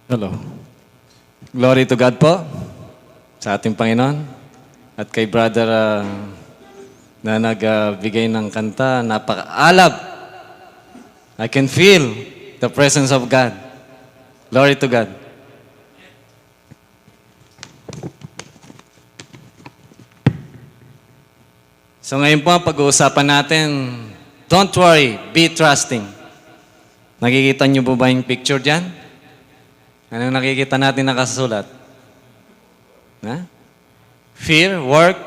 Hello. Glory to God po sa ating Panginoon at kay brother na nagbigay ng kanta, napakaalab. I can feel the presence of God. Glory to God. So ngayon po, pag-uusapan natin, don't worry, be trusting. Nakikita niyo po ba yung picture dyan? Anong nakikita natin nakasulat? Fear, work,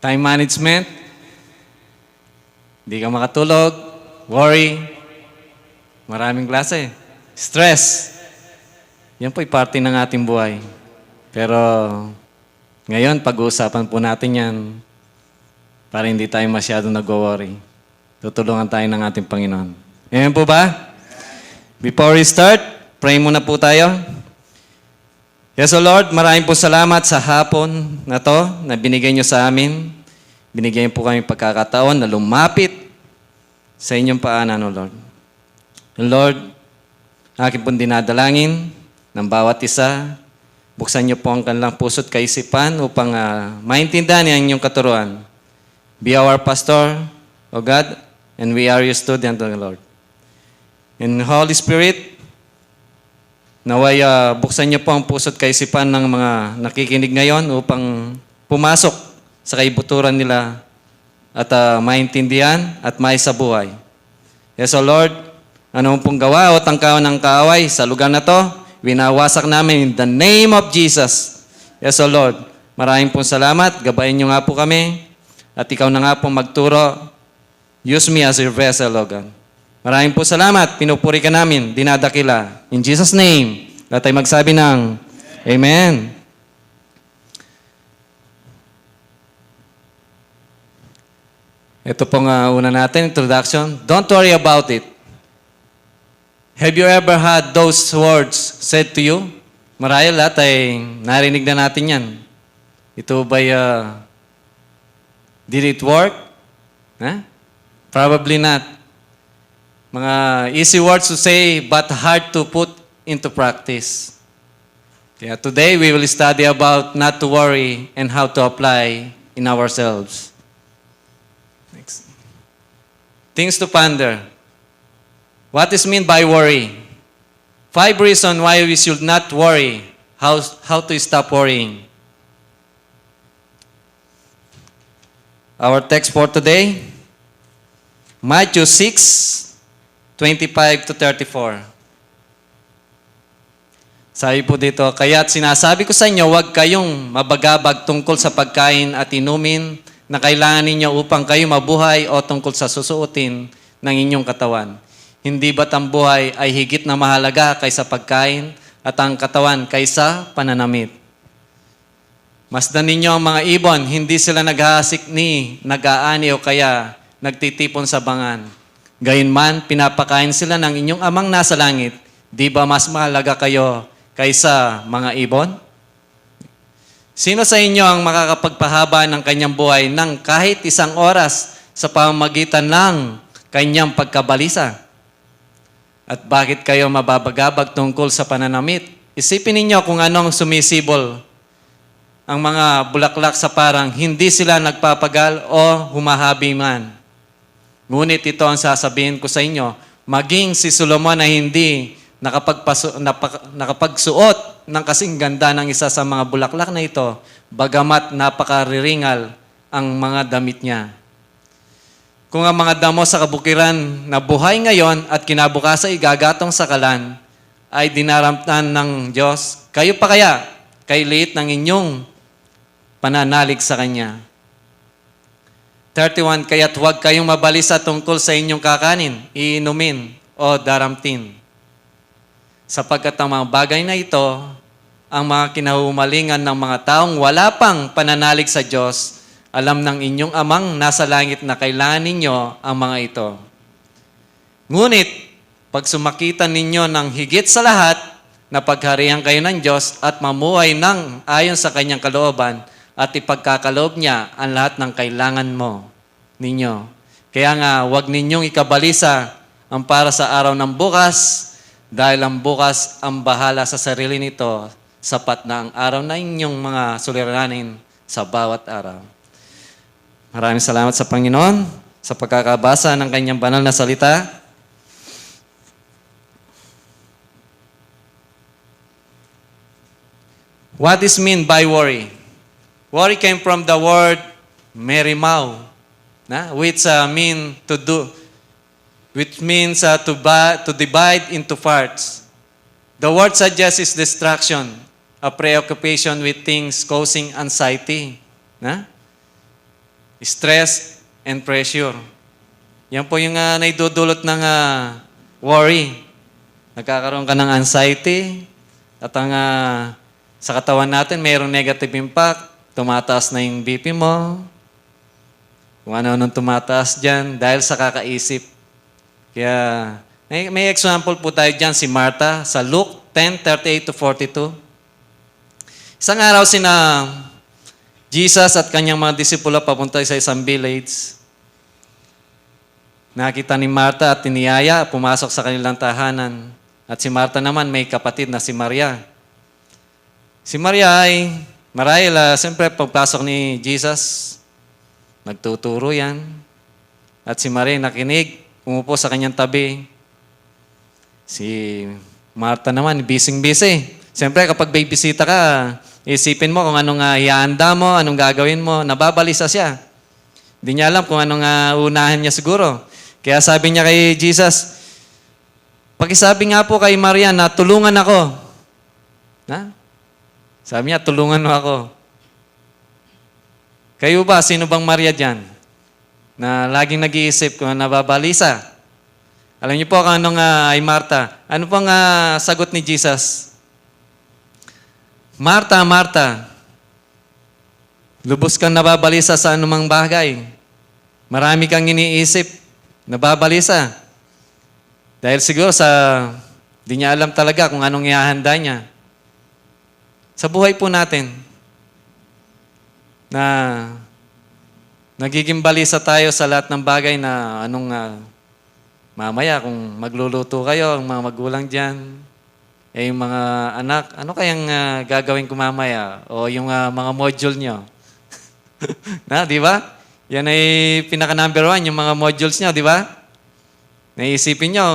time management, hindi ka makatulog, worry, maraming klase, stress. Yan po'y parte ng ating buhay. Pero ngayon, pag-uusapan po natin yan para hindi tayo masyado nag-worry. Tutulungan tayo ng ating Panginoon. Amen po ba? Before we start, pray muna po tayo. Yes, O Lord, maraming po salamat sa hapon na to na binigay niyo sa amin. Binigyan po kami pagkakataon na lumapit sa inyong paanan, O Lord. O Lord, aking pong dinadalangin ng bawat isa. Buksan niyo po ang kanilang puso't kaisipan upang maintindihan ang inyong katuruan. Be our pastor, O God, and we are your student, O Lord. And Holy Spirit, naway buksan niyo po ang puso't kaisipan ng mga nakikinig ngayon upang pumasok sa kaibuturan nila at maintindihan at maisabuhay. Yes, O Lord, anong pong gawa o tangkawan ng kaaway sa lugar na to, winawasak namin in the name of Jesus. Yes, O Lord, maraming pong salamat. Gabayin niyo nga po kami at ikaw na nga pong magturo. Use me as your vessel, O God. Maraming po salamat. Pinupuri ka namin. Dinadakila. In Jesus' name, lahat tayo magsabi ng Amen. Ito pong una natin, introduction. Don't worry about it. Have you ever had those words said to you? Marahil lahat ay narinig na natin yan. Ito ba'y, did it work? Probably not. Mga easy words to say, but hard to put into practice. Kaya today, we will study about not to worry and how to apply in ourselves. Next. Things to ponder. What is meant by worry? 5 reasons why we should not worry. How to stop worrying. Our text for today, Matthew 6:25 to 34. Sabi po dito, kaya't sinasabi ko sa inyo, huwag kayong mabagabag tungkol sa pagkain at inumin na kailangan ninyo upang kayo mabuhay o tungkol sa susuotin ng inyong katawan. Hindi ba't ang buhay ay higit na mahalaga kaysa pagkain at ang katawan kaysa pananamit? Masdan ninyo ang mga ibon, hindi sila naghahasik ni nag-aani o kaya nagtitipon sa bangan. Gayunman, pinapakain sila ng inyong amang nasa langit. Di ba mas mahalaga kayo kaysa mga ibon? Sino sa inyo ang makakapagpahaba ng kanyang buhay ng kahit 1 oras sa pamamagitan ng kanyang pagkabalisa? At bakit kayo mababagabag tungkol sa pananamit? Isipin ninyo kung anong sumisibol ang mga bulaklak sa parang hindi sila nagpapagal o humahabi man. Ngunit ito ang sasabihin ko sa inyo, maging si Solomon na hindi nakapagsuot ng kasing ganda ng isa sa mga bulaklak na ito, bagamat napakariringal ang mga damit niya. Kung ang mga damo sa kabukiran na buhay ngayon at kinabukasan igagatong sa kalan ay dinaramtan ng Diyos, kayo pa kaya kay liit ng inyong pananalig sa Kanya. 31, kaya't huwag kayong mabalisa tungkol sa inyong kakanin, iinumin o daramtin. Sapagkat ang mga bagay na ito, ang mga kinahumalingan ng mga taong wala pang pananalig sa Diyos, alam ng inyong amang nasa langit na kailangan ninyo ang mga ito. Ngunit, pag sumakitan ninyo ng higit sa lahat, na pagharihan kayo ng Diyos at mamuhay ng ayon sa Kanyang kalooban, at ipagkakaloob niya ang lahat ng kailangan mo ninyo. Kaya nga, huwag ninyong ikabalisa ang para sa araw ng bukas, Dahil ang bukas ang bahala sa sarili nito, sapat na ang araw na inyong mga suliranin sa bawat araw. Maraming salamat sa Panginoon sa pagkakabasa ng kanyang banal na salita. What is mean by worry? Worry came from the word merimau, which means to divide into parts. The word suggests is distraction, a preoccupation with things causing anxiety, stress and pressure. Yan po yung naidudulot ng worry. Nagkakaroon ka ng anxiety at ang sa katawan natin mayroong negative impact. Tumataas na yung BP mo. Kung ano-anong tumataas dyan dahil sa kakaisip. Kaya, may example po tayo dyan, si Martha, sa Luke 10:38-42. Isang araw sina Jesus at kanyang mga disipulo papunta sa isang village. Nakita ni Martha at tiniyaya, pumasok sa kanilang tahanan. At si Martha naman may kapatid na si Maria. Si Maria ay marahil, siyempre pagpasok ni Jesus, nagtuturo yan. At si Maria nakinig, umupo sa kanyang tabi. Si Martha naman, busy-busy. Siyempre kapag may bisita ka, isipin mo kung anong ihanda mo, anong gagawin mo, nababalisa siya. Hindi niya alam kung anong unahan niya siguro. Kaya sabi niya kay Jesus, pakisabi nga po kay Maria na tulungan ako. Sabi niya, tulungan mo ako. Kayo ba, sino bang Maria dyan? Na laging nag-iisip kung nababalisa. Alam niyo po kung anong ay Martha. Ano pang sagot ni Jesus? Martha, Martha, lubos kang nababalisa sa anumang bagay. Marami kang iniisip, nababalisa. Dahil siguro di niya alam talaga kung anong ihahanda niya. Sa buhay po natin, na nagiging balisa tayo sa lahat ng bagay na mamaya kung magluluto kayo, ang mga magulang dyan, yung mga anak, ano kayang gagawin ko mamaya? O yung mga module nyo. Di ba? Yan ay pinaka-number 1, yung mga modules nyo, di ba? Naisipin nyo,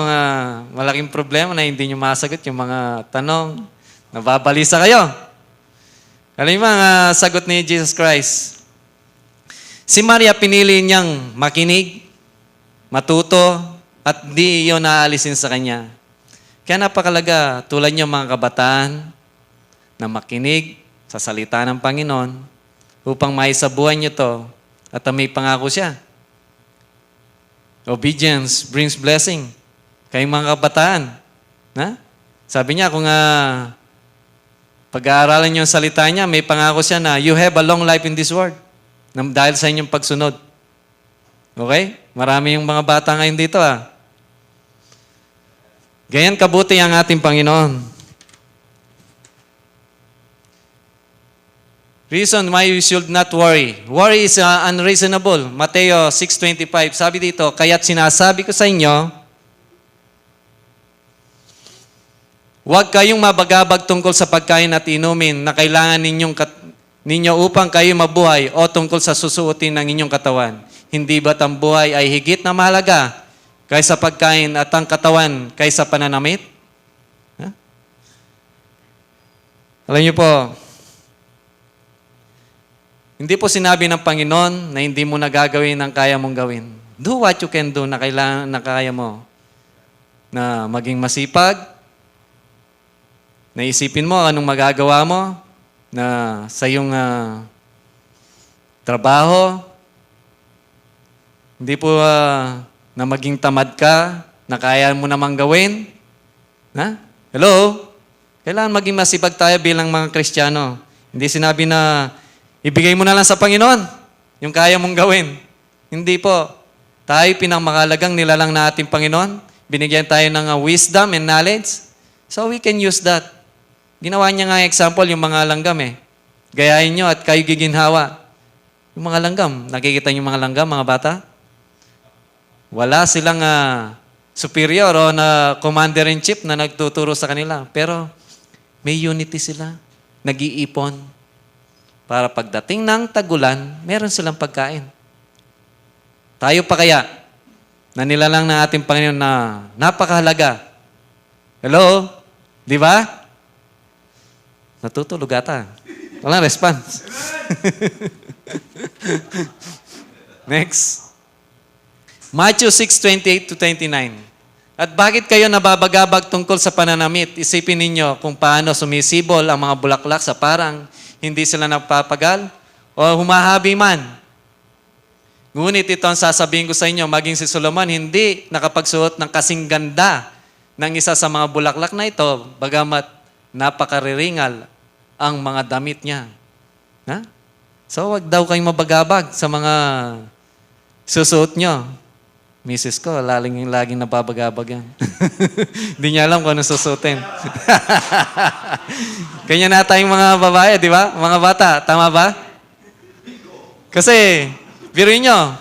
malaking problema na hindi nyo masagot yung mga tanong. Nababalisa kayo. Alam niyo mga sagot ni Jesus Christ? Si Maria pinili niyang makinig, matuto, at di yun naalisin sa kanya. Kaya napakalaga, tulad niyo mga kabataan, na makinig sa salita ng Panginoon upang maisabuhan niyo to at may pangako siya. Obedience brings blessing. Kayong mga kabataan. Sabi niya, kung pag-aaralan niyo ang salita niya, may pangako siya na you have a long life in this world dahil sa inyong pagsunod. Okay? Marami yung mga bata ngayon dito. Ganyan kabuti ang ating Panginoon. Reason why we should not worry. Worry is unreasonable. Mateo 6:25. Sabi dito, kaya't sinasabi ko sa inyo, huwag kayong mabagabag tungkol sa pagkain at inumin na kailangan ninyo upang kayo mabuhay o tungkol sa susuotin ng inyong katawan. Hindi ba't ang buhay ay higit na mahalaga kaysa pagkain at ang katawan kaysa pananamit? Alam niyo po, hindi po sinabi ng Panginoon na hindi mo nagagawin ang kaya mong gawin. Do what you can do na kailangan na kaya mo. Na maging masipag, naisipin mo anong magagawa mo na sa iyong trabaho. Hindi po na maging tamad ka, na kaya mo namang gawin. Hello? Kailangan maging masipag tayo bilang mga Kristiyano. Hindi sinabi na ibigay mo na lang sa Panginoon yung kaya mong gawin. Hindi po. Tayo pinangmakalagang nilalang na ating Panginoon. Binigyan tayo ng wisdom and knowledge. So we can use that. Ginawa niya nga example yung mga langgam Gayahin nyo at kayo giginhawa. Yung mga langgam. Nakikita niyo yung mga langgam, mga bata? Wala silang superior o na commander-in-chief na nagtuturo sa kanila. Pero may unity sila. Nag-iipon. Para pagdating ng tagulan, meron silang pagkain. Tayo pa kaya, na nilalang ng ating Panginoon na napakahalaga. Hello? Di ba? Natutulog ata. Walang response. Next. Matthew 6:28 to 29. At bakit kayo nababagabag tungkol sa pananamit? Isipin ninyo kung paano sumisibol ang mga bulaklak sa parang hindi sila nagpapagal o humahabi man. Ngunit ito ang sasabihin ko sa inyo, maging si Solomon hindi nakapagsuot ng kasing ganda ng isa sa mga bulaklak na ito, bagamat napakariringal ang mga damit niya. Ha? So, wag daw kayong mabagabag sa mga susuot nyo. Misis ko, laging nababagabag yan. Hindi niya alam kung ano susuotin. Kanya na tayong mga babae, di ba? Mga bata, tama ba? Kasi, biruin nyo,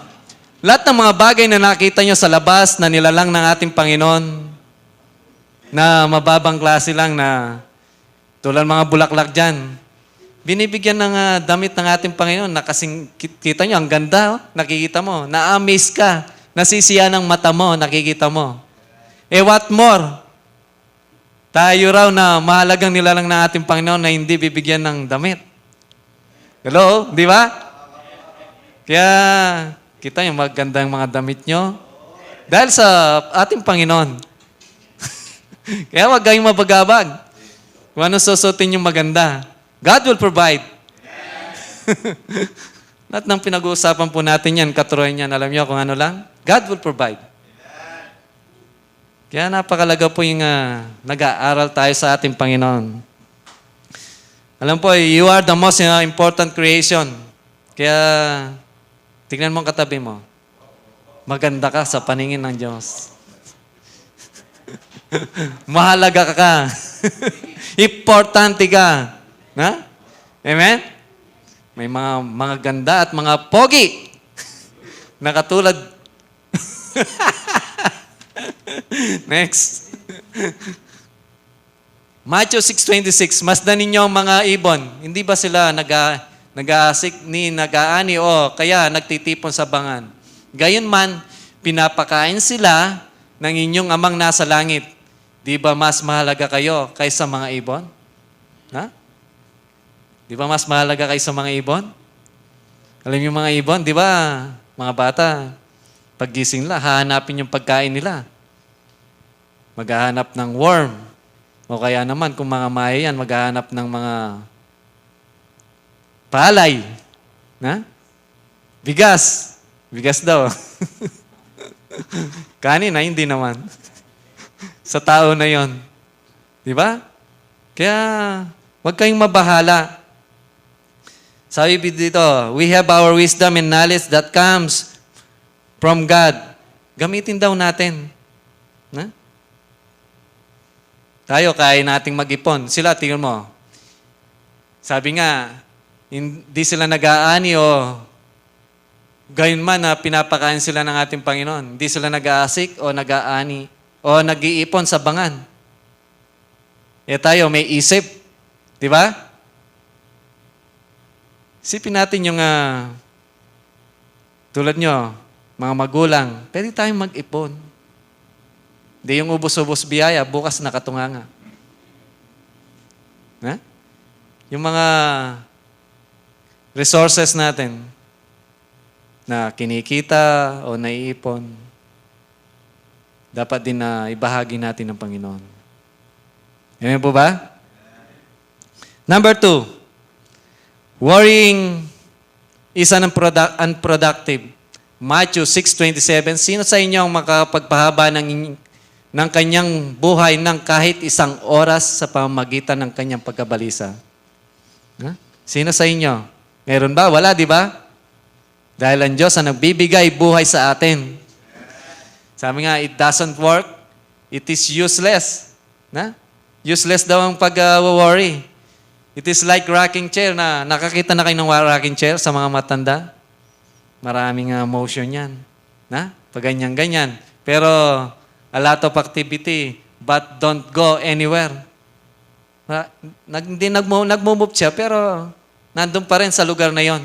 lahat ng mga bagay na nakita nyo sa labas na nilalang ng ating Panginoon, na mababang klase lang na tulad mga bulaklak dyan, binibigyan ng damit ng ating Panginoon na kasing kita nyo, ang ganda, oh, nakikita mo, na-amaze ka, nasisiya ng mata mo, nakikita mo. Eh what more? Tayo raw na mahalagang nilalang ng ating Panginoon na hindi bibigyan ng damit. Hello? Di ba? Kaya, kita yung magandang mga damit nyo. Dahil sa ating Panginoon. Kaya wag kayong mabagabag. Kung ano susutin yung maganda. God will provide. Lahat ng pinag-uusapan po natin yan, katuruan yan, alam nyo kung ano lang? God will provide. Kaya napakalaga po yung nag-aaral tayo sa ating Panginoon. Alam po, you are the most important creation. Kaya, tignan mo ang katabi mo. Maganda ka sa paningin ng Diyos. Mahalaga ka. Importante ka. Ha? Amen? May mga ganda at mga pogi. Nakatulad. Next. Matthew 6:26, masdan ninyo ang mga ibon. Hindi ba sila nag-aasik ni nag-aani o kaya nagtitipon sa bangan? Gayon man, pinapakain sila ng inyong amang nasa langit. Di ba mas mahalaga kayo kaysa mga ibon? Ha? Di ba mas mahalaga kaysa mga ibon? Alam niyo mga ibon, di ba? Mga bata, paggising nila, hahanapin yung pagkain nila. Maghahanap ng worm. O kaya naman, kung mga maya yan, maghahanap ng mga palay. Na? Bigas. Bigas daw. Kanina, hindi naman. Sa tao na yon. Di ba? Kaya, huwag kayong mabahala. Sabi dito, we have our wisdom and knowledge that comes from God. Gamitin daw natin. Na? Tayo, kaya nating mag-ipon. Sila, tingnan mo. Sabi nga, hindi sila nag-aani o gayon man na pinapakain sila ng ating Panginoon. Hindi sila nag-aasik o nag-aani o nag-iipon sa bangan. Eh tayo, may isip. Di ba? Isipin natin yung tulad nyo, mga magulang, pwede tayong mag-ipon. Hindi yung ubos-ubos biyaya, bukas nakatunganga. Ha? Yung mga resources natin na kinikita o naiipon, dapat din na ibahagi natin ng Panginoon. Amen po ba? Number 2, worrying is unproductive. Matthew 6:27, sino sa inyo ang makapagpahaba ng kanyang buhay ng kahit isang oras sa pamamagitan ng kanyang pagkabalisa? Huh? Sino sa inyo? Meron ba? Wala, di ba? Dahil ang Diyos ang nagbibigay buhay sa atin. Sabi nga, it doesn't work, it is useless. Na? Useless daw ang pag-worry. It is like rocking chair na nakakita na kayo ng rocking chair sa mga matanda. Maraming motion yan. Na? Pag ganyan-ganyan. Pero a lot of activity, but don't go anywhere. Hindi nagmo-move siya, pero nandun pa rin sa lugar na yon.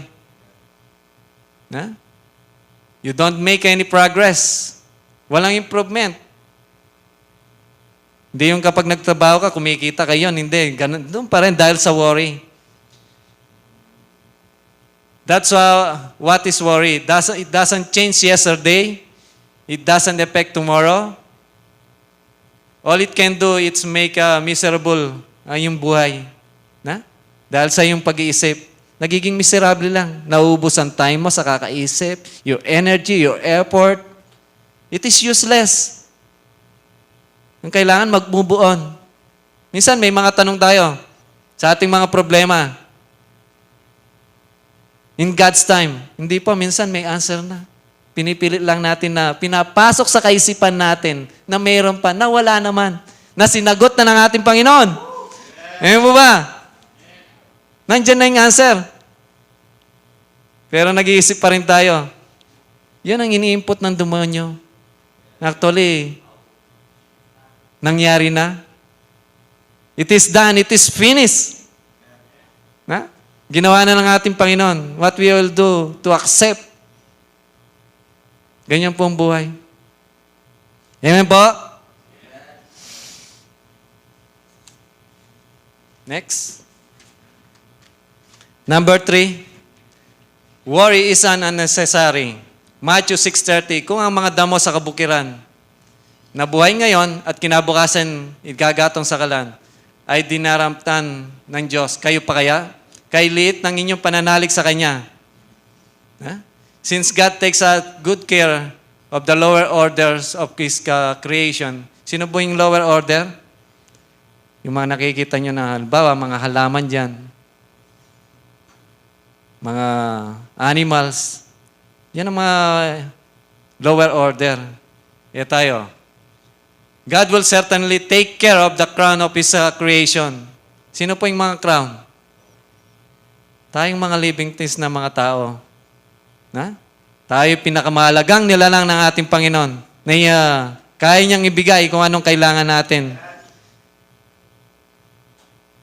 Na? You don't make any progress. Walang improvement. Hindi yung kapag nagtrabaho ka, kumikita ka yun. Hindi. Ganun, doon pa rin dahil sa worry. That's what is worry. It doesn't change yesterday. It doesn't affect tomorrow. All it can do is make miserable yung buhay. Na? Dahil sa yung pag-iisip, nagiging miserable lang. Nauubos ang time mo sa kakaisip, your energy, your effort. It is useless. Ang kailangan mag-move on. Minsan may mga tanong tayo sa ating mga problema. In God's time, hindi po, minsan may answer na. Pinipilit lang natin na pinapasok sa kaisipan natin na mayroon pa, na wala naman, na sinagot na ng ating Panginoon. Amen po ba? Nandiyan na yung answer. Pero nag-iisip pa rin tayo. Yan ang ini-input ng demonyo. Actually, nangyari na. It is done. It is finished. Na? Ginawa na ng ating Panginoon. What we will do to accept. Ganyan po ang buhay. Amen po? Next. Number 3. Worry is unnecessary. Matthew 6:30. Kung ang mga damo sa kabukiran na buhay ngayon at kinabukasan igagatong sa kalan ay dinaramtan ng Diyos, kayo pa kaya? Kay liit ng inyong pananalig sa Kanya. Since God takes good care of the lower orders of His creation, sino po yung lower order? Yung mga nakikita nyo na halimbawa, mga halaman dyan, mga animals, yan ang mga lower order. E tayo, God will certainly take care of the crown of His creation. Sino po yung mga crown? Tayong mga living things na mga tao. Na? Tayo pinakamahalagang nilalang ng ating Panginoon na kaya niyang ibigay kung anong kailangan natin.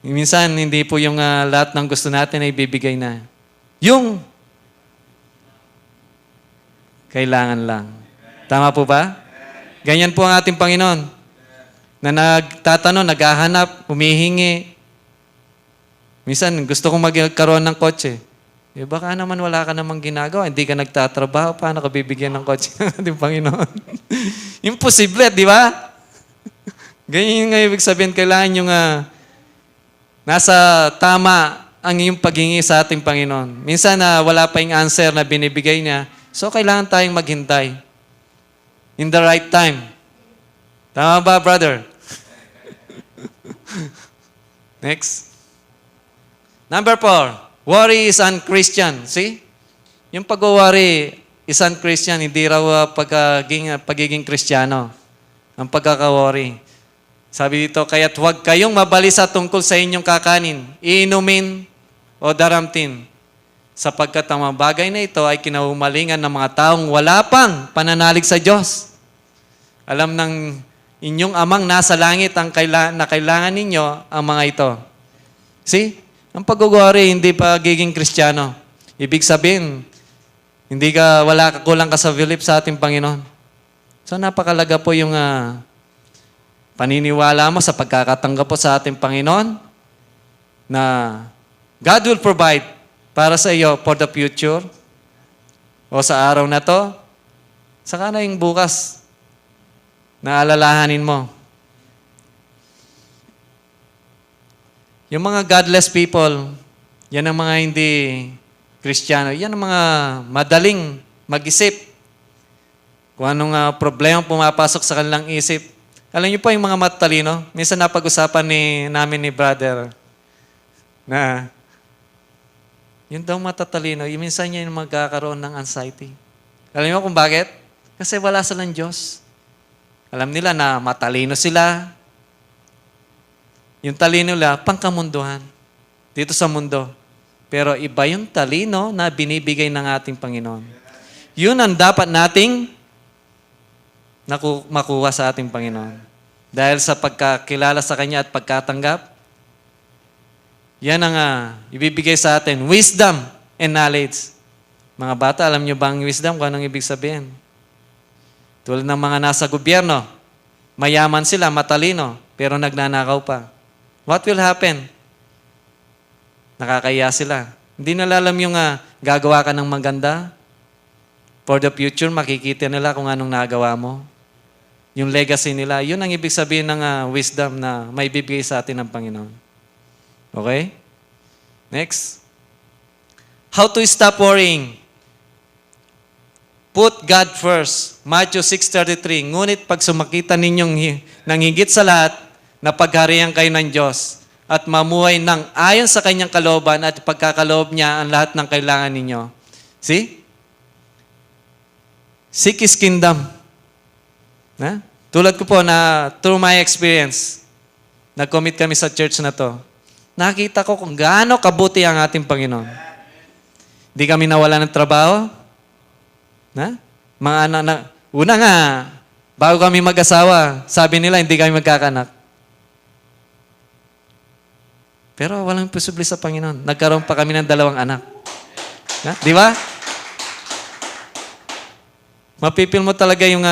Minsan, hindi po yung lahat ng gusto natin ay ibibigay na. Yung kailangan lang. Tama po ba? Ganyan po ang ating Panginoon na nagtatanong, naghahanap, humihingi. Minsan, gusto kong magkaroon ng kotse. Eh, baka naman wala ka namang ginagawa, hindi ka nagtatrabaho, paano ka bibigyan ng kotse ng ating Panginoon? Imposible, di ba? Ganyan yung ibig sabihin, kailangan yung nasa tama ang iyong paghingi sa ating Panginoon. Minsan wala pa yung answer na binibigay niya, so kailangan tayong maghintay. In the right time. Tama ba, brother? Next. Number 4. Worry is un-Christian. See? Yung pag-worry is un-Christian, hindi raw pagiging Kristiyano. Ang pagkaka-worry. Sabi dito, kaya't huwag kayong mabalisa tungkol sa inyong kakanin, iinumin o daramtin. Sapagkat ang mga bagay na ito ay kinahumalingan ng mga taong wala pang pananalig sa Diyos. Alam ng inyong amang nasa langit ang na kailangan ninyo ang mga ito. See? Ang pag-worry, hindi pagiging Kristiyano. Ibig sabihin, wala ka, kulang ka sa belief sa ating Panginoon. So napakalaga po yung paniniwala mo sa pagkakatanggap po sa ating Panginoon na God will provide para sa iyo for the future o sa araw na to. Saka na yung bukas na alalahanin mo. Yung mga godless people, yan ang mga hindi Kristiyano. Yan ang mga madaling mag-isip. Kung anong problema pumapasok sa kanilang isip. Alam niyo po yung mga matalino, minsan napag-usapan namin ni brother na yung daw matatalino, yung minsan yung magkakaroon ng anxiety. Alam niyo kung bakit? Kasi wala silang Diyos. Alam nila na matalino sila. Yung talino nila, pangkamunduhan. Dito sa mundo. Pero iba yung talino na binibigay ng ating Panginoon. Yun ang dapat nating makuha sa ating Panginoon. Dahil sa pagkakilala sa Kanya at pagkatanggap, yan ang ibibigay sa atin, wisdom and knowledge. Mga bata, alam nyo ba ang wisdom? Kung anong ibig sabihin? Tulad ng mga nasa gobyerno, mayaman sila, matalino, pero nagnanakaw pa. What will happen? Nakakaya sila. Hindi nila alam yung gagawa ka ng maganda. For the future, makikita nila kung anong nagawa mo. Yung legacy nila, yun ang ibig sabihin ng wisdom na may bibigay sa atin ng Panginoon. Okay? Next. How to stop worrying. Put God first. Matthew 6:33. Ngunit pag sumakita ninyong nang higit sa lahat, na pagharihan kayo ng Diyos at mamuhay ng ayon sa kanyang kalooban at pagkakaloob niya ang lahat ng kailangan ninyo. See? Seek His kingdom. Na? Tulad ko po na through my experience, nag-commit kami sa church na to. Nakita ko kung gaano kabuti ang ating Panginoon. Hindi kami nawala ng trabaho. Na? Mga anak, una nga, bago kami mag-asawa, sabi nila hindi kami magkakanak. Pero walang posible sa Panginoon. Nagkaroon pa kami ng 2 anak. Ha? Di ba? Mapipil mo talaga yung,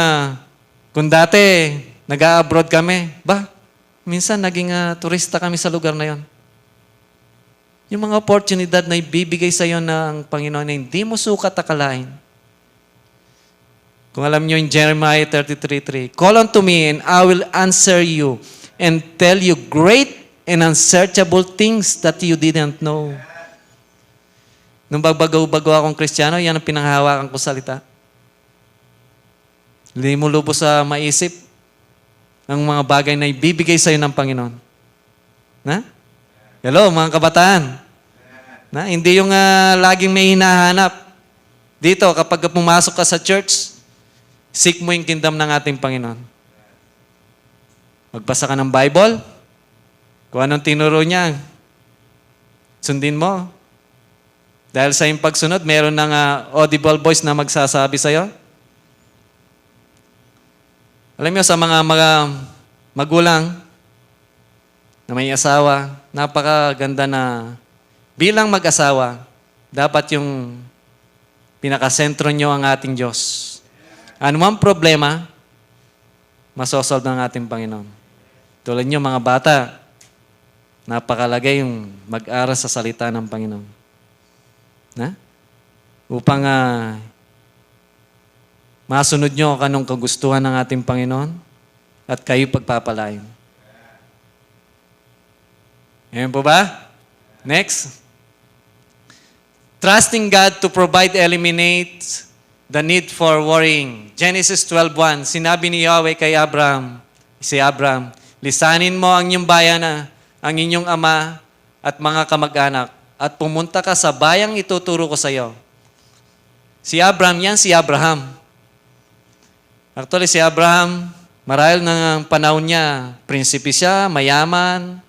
kung dati, nag-abroad kami, minsan naging turista kami sa lugar na yon. Yung mga oportunidad na ibibigay sa iyo ng Panginoon na hindi mo sukat akalain. Kung alam nyo yung Jeremiah 33:3, call unto me and I will answer you and tell you great and unsearchable things that you didn't know. Nung bago akong Kristiyano, yan ang pinanghahawakan ko salita. Hindi mo lubos sa maisip ang mga bagay na ibibigay sa iyo ng Panginoon. Na? Hello, mga kabataan. Na? Hindi yung laging may hinahanap. Dito, kapag pumasok ka sa church, seek mo yung kingdom ng ating Panginoon. Magbasa ka ng Bible, kung anong tinuro niya, sundin mo. Dahil sa iyong pagsunod, meron ng audible voice na magsasabi sa iyo. Alam niyo, sa mga magulang na may asawa, napakaganda na bilang mag-asawa, dapat yung pinakasentro nyo ang ating Diyos. Ano mang problema, masosolve ng ating Panginoon. Tulad nyo, mga bata, napakalagay yung mag-aral sa salita ng Panginoon. Na? Upang masunod nyo kanong kagustuhan ng ating Panginoon at kayo pagpapalain. Ayan po ba? Next. Trusting God to provide eliminates the need for worrying. Genesis 12:1, sinabi ni Yahweh kay si Abraham, lisanin mo ang iyong bayan ang inyong ama at mga kamag-anak at pumunta ka sa bayang ituturo ko sa iyo. Si Abraham. Actually, si Abraham, marahil ng panahon niya, prinsipe siya, mayaman,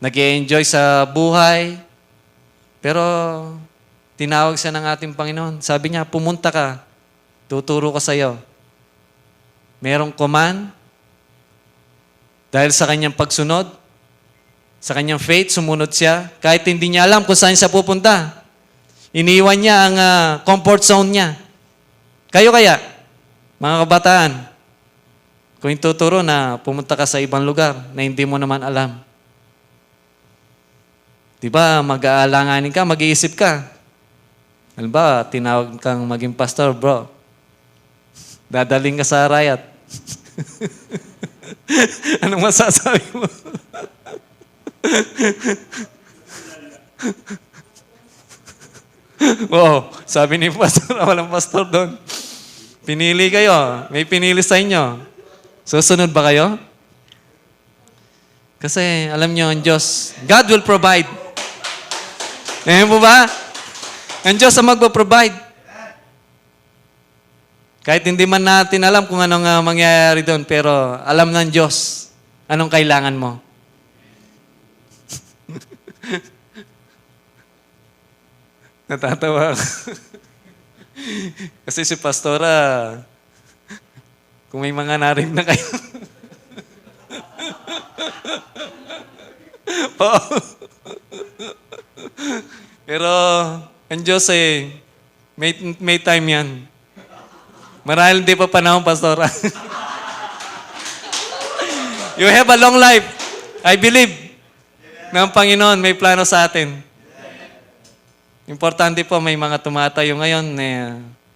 nag-i-enjoy sa buhay. Pero, tinawag siya ng ating Panginoon. Sabi niya, pumunta ka, tuturo ko sa iyo. Merong command, dahil sa kanyang pagsunod, sa kanyang faith, sumunod siya. Kahit hindi niya alam kung saan siya pupunta. Iniwan niya ang comfort zone niya. Kayo kaya, mga kabataan, kung ituturo na pumunta ka sa ibang lugar na hindi mo naman alam. Diba, mag-aalanganin ka, mag-iisip ka. Alam ba, tinawag kang maging pastor, bro. Dadaling ka sa riot. Anong masasabi mo? Wow, sabi ni pastor, walang pastor doon. Pinili kayo. May pinili sa inyo. Susunod ba kayo? Kasi alam nyo, ang Diyos, God will provide. Ngayon po ba? Ang Diyos ang magpo-provide. Kahit hindi man natin alam kung anong mangyayari doon, pero alam ng Diyos anong kailangan mo. Natatawa ako. Kasi si Pastora, Kung may mga narinig na kayo. Oo. Pero, ang Diyos may time yan. Marahil hindi pa panahon, Pastora. You have a long life. I believe na ang Panginoon may plano sa atin. Importante po, may mga tumatayo ngayon,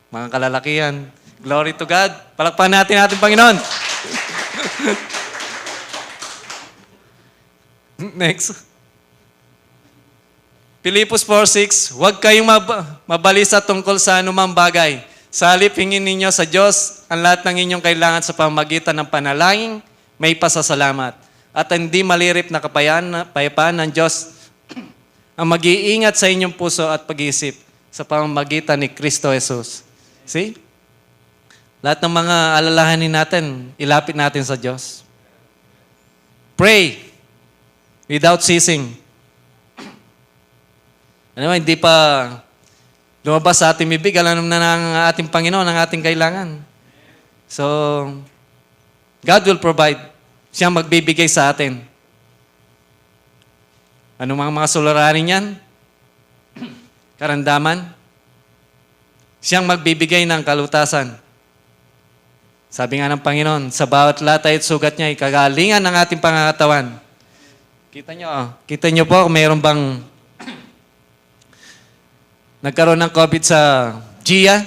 mga kalalakihan. Glory to God. Palakpakan natin ating Panginoon. Next. Pilipos 4:6, huwag kayong mabalisa tungkol sa anumang bagay. Sa halip, hingin ninyo sa Diyos ang lahat ng inyong kailangan sa pamamagitan ng panalangin, may pasasalamat. At hindi malirip na kapayapaan ng Diyos ang mag-iingat sa inyong puso at pag-iisip sa pamamagitan ni Kristo Jesus. See? Lahat ng mga alalahanin natin, ilapit natin sa Diyos. Pray without ceasing. Ano, hindi pa lumabas sa ating bibig, alam na ng ating Panginoon ang ating kailangan. So, God will provide. Siyang magbibigay sa atin. Ano mga suliranin yan? Karandaman. Siyang magbibigay ng kalutasan. Sabi nga ng Panginoon, sa bawat latay at sugat niya, ikagalingan ng ating pangangatawan. Kita nyo po, mayroon bang nagkaroon ng COVID sa Gia,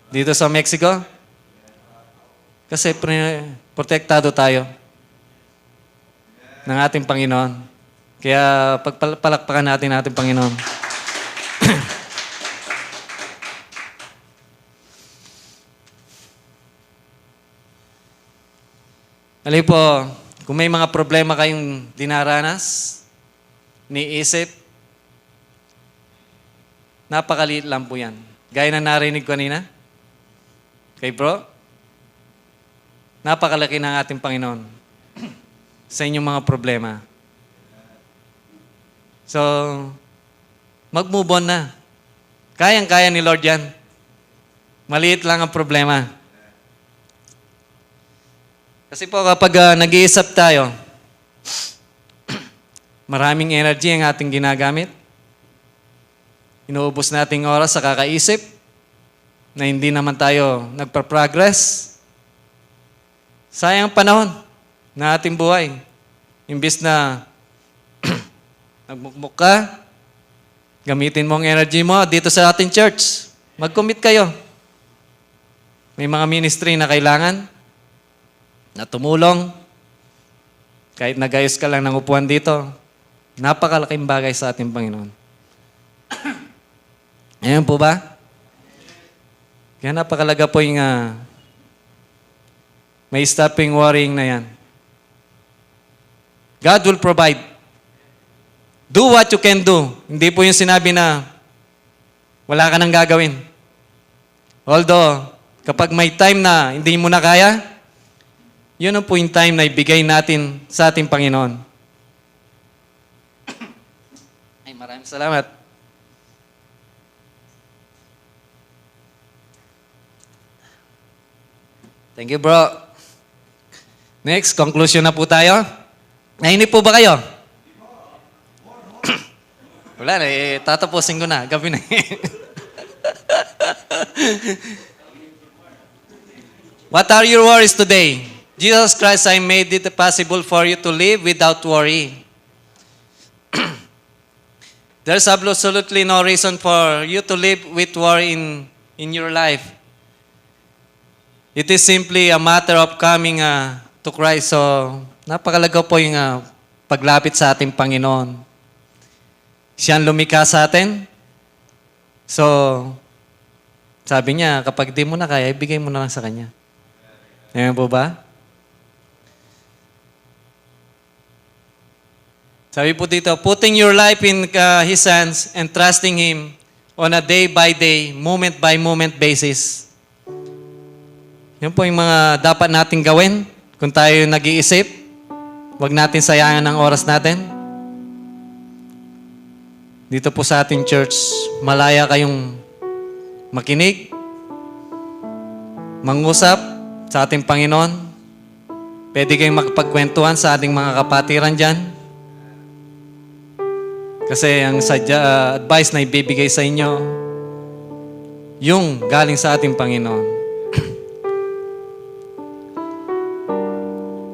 dito sa Mexico? Kasi protektado tayo ng ating Panginoon. Kaya pagpalakpakan natin ating Panginoon. Alam po, kung may mga problema kayong dinaranas, niisip, napakaliit lang po yan. Gaya na narinig ko kanina, kay bro, napakalaki ng ating Panginoon sa inyong mga problema. So, mag-move on na. Kayang-kaya ni Lord yan. Maliit lang ang problema. Kasi po kapag nag-iisip tayo, maraming energy ang ating ginagamit. Inuubos nating oras sa kakaisip na hindi naman tayo nagpa-progress. Sayang panahon na ating buhay. Imbis na nagmukmuk ka, gamitin mo ang energy mo dito sa ating church. Mag-commit kayo. May mga ministry na kailangan na tumulong. Kahit nagayos ka lang ng upuan dito, napakalaking bagay sa ating Panginoon. Ayan po ba? Kaya napakalaga po yung may stopping worrying na yan. God will provide. Do what you can do. Hindi po yung sinabi na wala ka nang gagawin. Although, kapag may time na hindi mo na kaya, yun ang po yung time na ibigay natin sa ating Panginoon. Ay, maraming salamat. Thank you, bro. Next, conclusion na po tayo. Nainip po ba kayo? Wala na, tatapusin ko na. Gabi na. What are your worries today? Jesus Christ, I made it possible for you to live without worry. There's absolutely no reason for you to live with worry in your life. It is simply a matter of coming to Christ. So, napakalaga po yung paglapit sa ating Panginoon. Siya ang lumikha sa atin. So, sabi niya, kapag di mo na kaya, ibigay mo na lang sa Kanya. Ayan po ba? Sabi po dito, putting your life in His hands and trusting Him on a day-by-day, moment-by-moment basis. Yan po yung mga dapat nating gawin kung tayo nag-iisip. Huwag natin sayangan ang oras natin. Dito po sa ating church, malaya kayong makinig, mangusap, sa ating Panginoon. Pwede kayong makapagkwentuhan sa ating mga kapatiran dyan. Kasi ang advice na ibibigay sa inyo, yung galing sa ating Panginoon.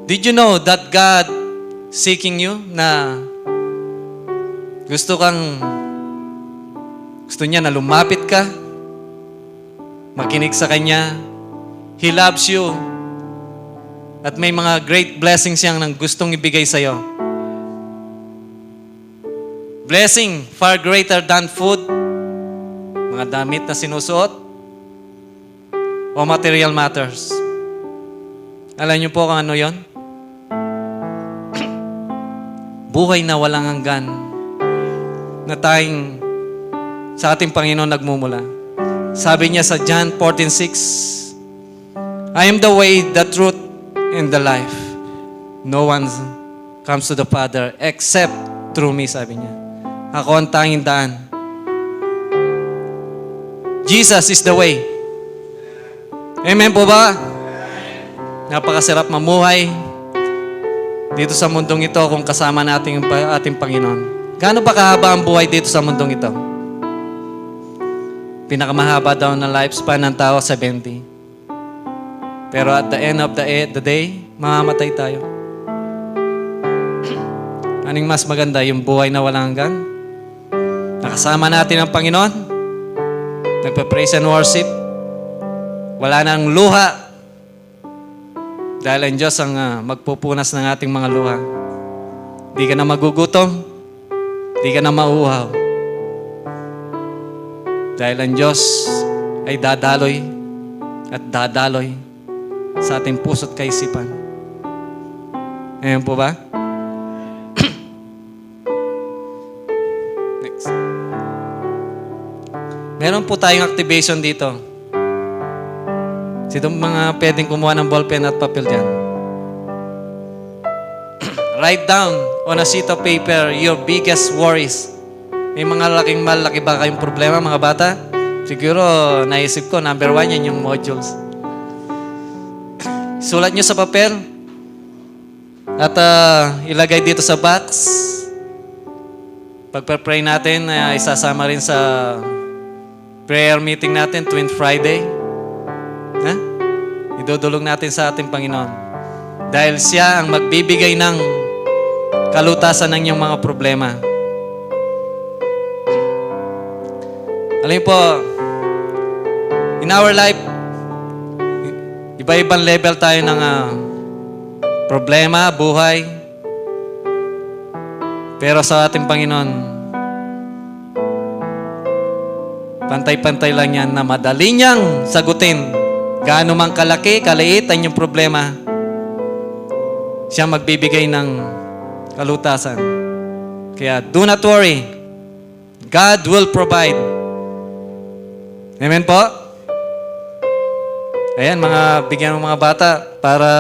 Did you know that God seeking you na gusto niya na lumapit ka, makinig sa Kanya. He loves you. At may mga great blessings siyang nang gustong ibigay sa iyo. Blessing far greater than food, mga damit na sinusuot, o material matters. Alam niyo po kung ano yon? Buhay na walang hanggan na tayong sa ating Panginoon nagmumula. Sabi niya sa John 14:6, I am the way, the truth, and the life. No one comes to the Father except through me, sabi niya. Ako ang tanging daan. Jesus is the way. Amen po ba? Napakasarap mamuhay dito sa mundong ito kung kasama natin yung ating Panginoon. Gaano ba kahaba ang buhay dito sa mundong ito? Pinakamahaba daw na lifespan ng tao, 70. Pero at the end of the day, mamamatay tayo. Anong mas maganda? Yung buhay na walang hanggan? Nakasama natin ang Panginoon? Nagpa-praise and worship? Wala nang luha? Dahil ang Diyos ang magpupunas ng ating mga luha. Di ka na magugutom. Di ka na mauuhaw. Dahil ang Diyos ay dadaloy at dadaloy sa ating puso't kaisipan. Ayan po ba? Next. Meron po tayong activation dito. Sino mga pwedeng kumuha ng ballpen at papel dyan? Write down on a sheet of paper your biggest worries. May mga malaki ba kayong problema, mga bata? Siguro, naisip ko, number 1 yan yung modules. Sulat nyo sa papel at ilagay dito sa box. Pagpa-pray natin, isasama rin sa prayer meeting natin tuwing Friday. Idudulog natin sa ating Panginoon. Dahil siya ang magbibigay ng kalutasan ng iyong mga problema. Alam po, in our life, iba-ibang level tayo ng problema, buhay. Pero sa ating Panginoon, pantay-pantay lang yan na madali niyang sagutin. Gaano mang kalaki, kaliit ang iyong problema, siya magbibigay ng kalutasan. Kaya do not worry. God will provide. Amen po? Ayan, bigyan ng mga bata para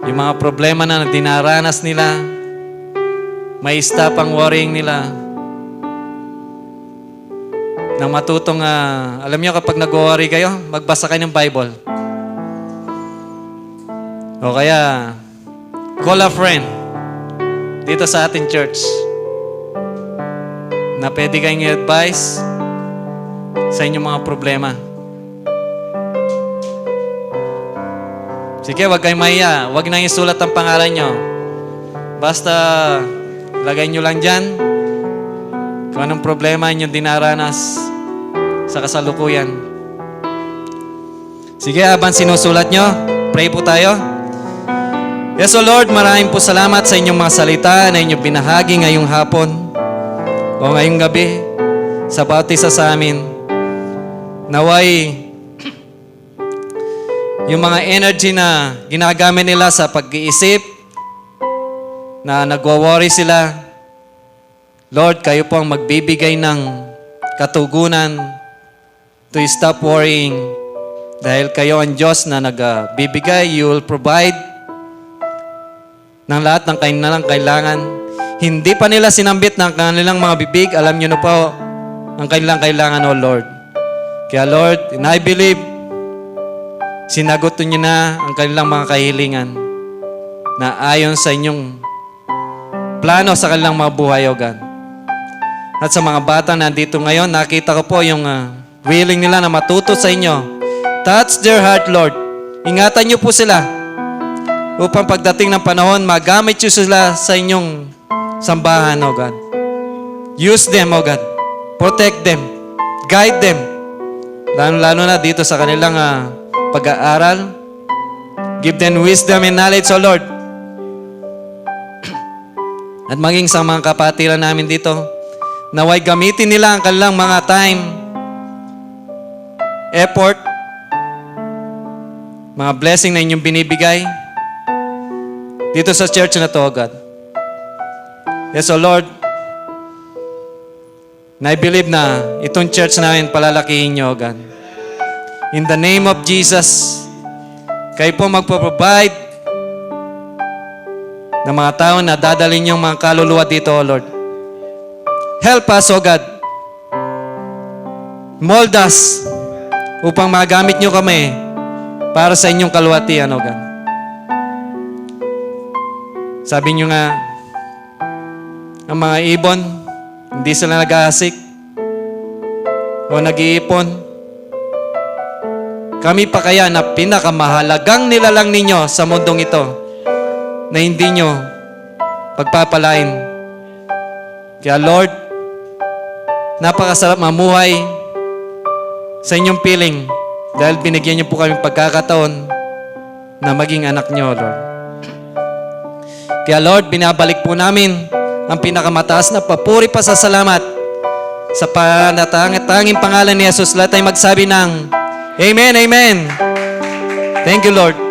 yung mga problema na dinaranas nila, may stop ang worrying nila. Nang matutong, alam niyo kapag nag-worry kayo, magbasa kayo ng Bible. O kaya, call a friend dito sa ating church na pwede kayong i-advise sa inyong mga problema. Sige, huwag kayong mahiya. Huwag nang isulat ang pangalan nyo. Basta, lagay nyo lang dyan kung anong problema inyong dinaranas sa kasalukuyan. Sige, habang sinusulat nyo, pray po tayo. Yes, O Lord, maraming po salamat sa inyong mga salita na inyong binahagi ngayong hapon o ngayong gabi sa bawat isa sa amin. Naway, yung mga energy na ginagamit nila sa pag-iisip, na nagwa-worry sila, Lord, kayo po ang magbibigay ng katugunan to stop worrying. Dahil kayo ang Diyos na nagbibigay, you will provide ng lahat ng kanilang kailangan. Hindi pa nila sinambit ng kanilang mga bibig, alam nyo na po ang kanilang kailangan, O Lord. Kaya Lord, and I believe Sinagot niyo na ang kanilang mga kahilingan na ayon sa inyong plano sa kanilang mga buhay, O God. At sa mga bata na nandito ngayon, nakita ko po yung willing nila na matuto sa inyo. Touch their heart, Lord. Ingatan niyo po sila upang pagdating ng panahon, magamit niyo sila sa inyong sambahan, O God. Use them, O God. Protect them. Guide them. Lalo na dito sa kanilang pag-aaral. Give them wisdom and knowledge, O Lord. At maging sa mga kapatiran namin dito, naway gamitin nila ang kanilang mga time, effort, mga blessing na inyong binibigay dito sa church na to, O God. Yes, O Lord, na I believe na itong church namin palalakihin niyo, O God. In the name of Jesus, kayo po magpo-provide ng mga tao na dadalhin yung mga kaluluwa dito, O Lord. Help us, O God. Mold us upang magamit nyo kami para sa inyong kaluwatian, O God. Sabi nyo nga, ang mga ibon, hindi sila nag-aasik o nag-iipon. Kami pa kaya na pinakamahalagang nilalang ninyo sa mundong ito na hindi nyo pagpapalain. Kaya Lord, napakasarap mamuhay sa inyong piling dahil binigyan niyo po kami pagkakataon na maging anak niyo, Lord. Kaya Lord, binabalik po namin ang pinakamataas na papuri pa sa salamat sa panatanging pangalan ni Jesus. Lahat ay magsabi ng Amen, Amen. Thank you, Lord.